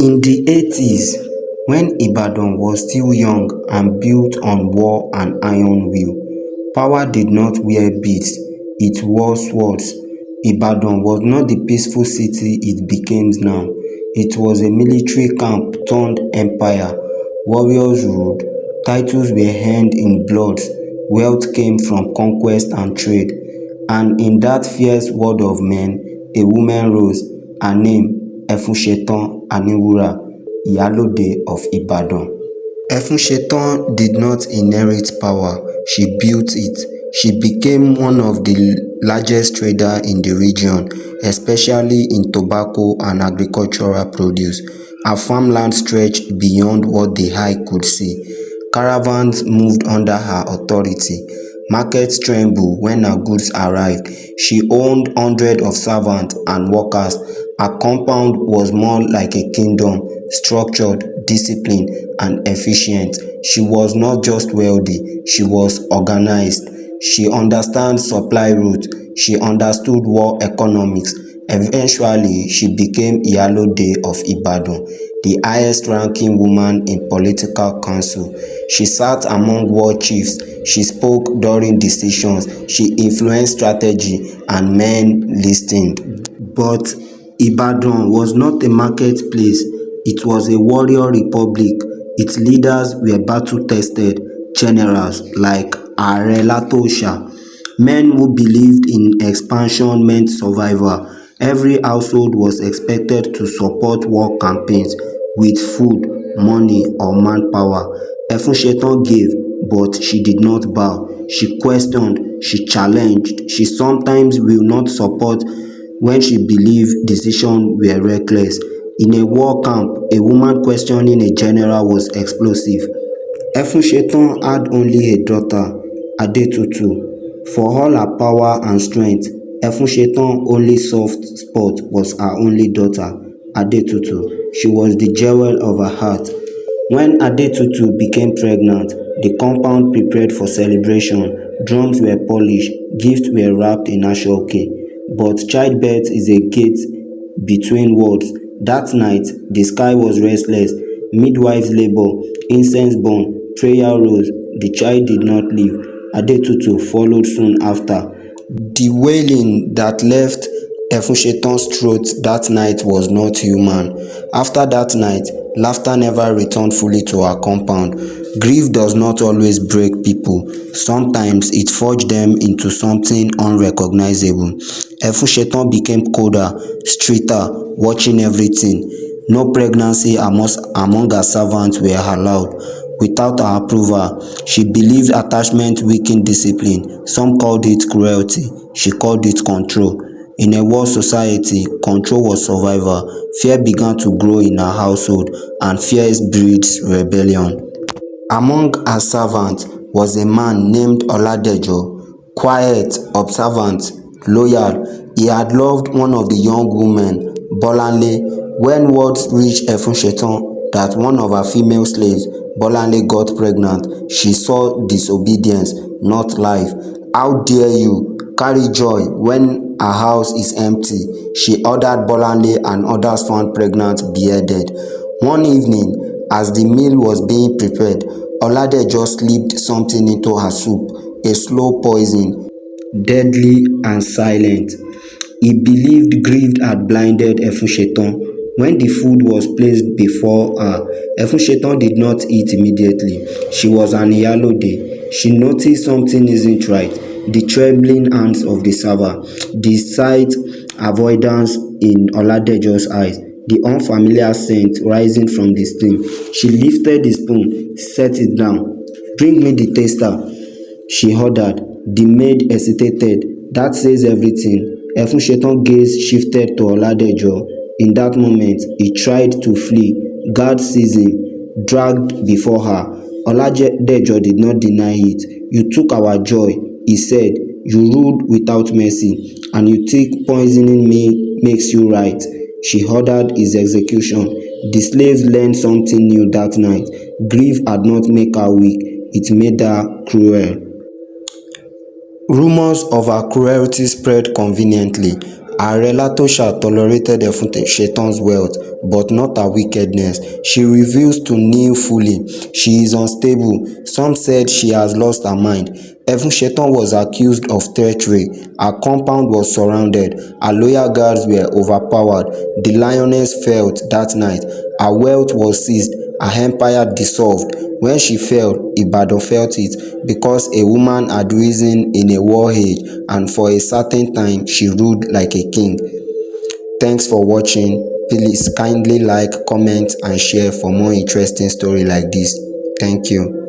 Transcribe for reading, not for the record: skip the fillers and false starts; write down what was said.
In the 80s, when Ibadan was still young and built on war and iron will, power did not wear beads, it wore swords. Ibadan was not the peaceful city it became now. It was a military camp turned empire. Warriors ruled, titles were earned in blood, wealth came from conquest and trade. And in that fierce world of men, a woman rose, her name Efunsetan Aniwura, Iyalode of Ibadan. Efunsetan did not inherit power, she built it. She became one of the largest traders in the region, especially in tobacco and agricultural produce. Her farmland stretched beyond what the eye could see. Caravans moved under her authority. Markets trembled when her goods arrived. She owned hundreds of servants and workers. Her compound was more like a kingdom, structured, disciplined, and efficient. She was not just wealthy, she was organized. She understood supply routes. She understood war economics. Eventually, she became Iyalode of Ibadan, the highest-ranking woman in political council. She sat among war chiefs. She spoke during decisions. She influenced strategy, and men listened. But Ibadan was not a marketplace. It was a warrior republic. Its leaders were battle-tested generals like Are Latosha, men who believed in expansion meant survival. Every household was expected to support war campaigns with food, money, or manpower. Efunsetan gave, but she did not bow. She questioned, she challenged, she sometimes will not support when she believed decisions were reckless. In a war camp, a woman questioning a general was explosive. Efunsetan had only a daughter, Adetutu. For all her power and strength, Efunsetan's only soft spot was her only daughter, Adetutu. She was the jewel of her heart. When Adetutu became pregnant, the compound prepared for celebration. Drums were polished, gifts were wrapped in ashoke. But childbirth is a gate between worlds. That night, the sky was restless. Midwives labor, incense burned, prayer rose. The child did not live. Adetutu followed soon after. The wailing that left Efunsetan's throat that night was not human. After that night, laughter never returned fully to her compound. Grief does not always break people. Sometimes it forged them into something unrecognizable. Efunsetan became colder, stricter, watching everything. No pregnancy among her servants were allowed. Without her approval, she believed attachment weakened discipline. Some called it cruelty. She called it control. In a war society, control was survival. Fear began to grow in her household, and fear breeds rebellion. Among her servants was a man named Oladejo, quiet, observant, loyal. He had loved one of the young women, Bolanle. When word reached Efunsetan that one of her female slaves, Bolanle, got pregnant, she saw disobedience, not life. How dare you carry joy when her house is empty? She ordered Bolanle and others found pregnant beheaded. One evening, as the meal was being prepared, Oladejo slipped something into her soup, a slow poison, deadly and silent. He believed grief had blinded Efunsetan. When the food was placed before her, Efunsetan did not eat immediately. She was an Iyalode. She noticed something isn't right. The trembling hands of the server, the sight avoidance in Oladejo's eyes, the unfamiliar scent rising from the steam. She lifted the spoon, set it down. "Bring me the taster," she ordered. The maid hesitated. That says everything. Efunsetan's gaze shifted to Oladejo. In that moment, he tried to flee. Guards seized him, dragged before her. Oladejo did not deny it. "You took our joy," he said. "You ruled without mercy, and you think poisoning me makes you right." She ordered his execution. The slaves learned something new that night. Grief had not made her weak, it made her cruel. Rumors of her cruelty spread conveniently. Ààrẹ Latosha tolerated Efunsetan's wealth, but not her wickedness. She refused to kneel fully. She is unstable. Some said she has lost her mind. Efunsetan was accused of treachery. Her compound was surrounded. Her loyal guards were overpowered. The lioness felt that night. Her wealth was seized. Her empire dissolved. When she fell, Ibadan felt it, because a woman had risen in a war age, and for a certain time she ruled like a king. Thanks for watching. Please kindly like, comment and share for more interesting story like this. Thank you.